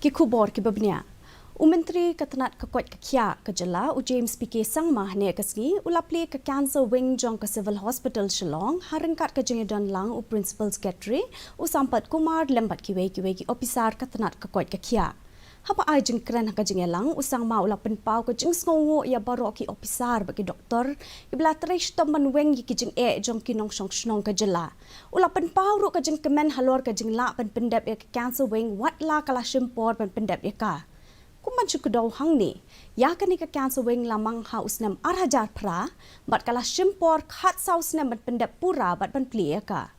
Kikubor kibabnya. Menteri Ketenat Kekuat Kekia Kejala James PK Sangmah ne kasgi ulapli ke cancer wing jong ke civil hospital Shillong harengkat ke jengedan lang principal secretary sampat Kumar lembat kiwe ki officer Ketenat Kekuat Kekia. Hapa ajeng keren ka jengelang usang ma ulapen pau ke jeng sngowo ya baro ki officer bagi doktor ibla tresh temen weng ki jeng jong kinong snong Kejala. Ulapen pau ro ka jeng kemen halor ka jeng la pen pendap ya cancer wing wat la kala shimpor pen pendap ya ka. Kuman cukudau hang ni, ya kani ke cancer wing lamang ha usnam arhajar pra, bat kala shimpor khat sa usnam bat pendap pura bat ban Plie ka.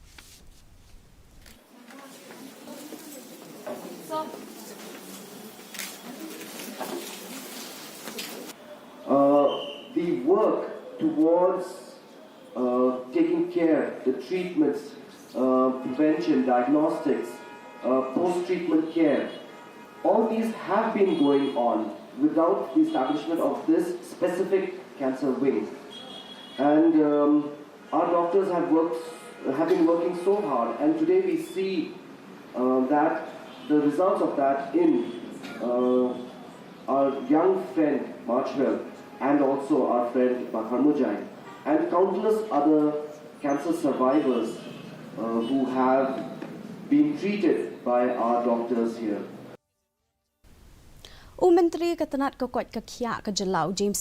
The work towards taking care, the treatments, prevention, diagnostics, post-treatment care, all these have been going on without the establishment of this specific cancer wing. And our doctors have been working so hard, and today we see that the results of that in our young friend Marchwell and also our friend Bakharmujai and countless other cancer survivors who have been treated by our doctors here. Menteri Ketenat Kekuat Kekia Kejala James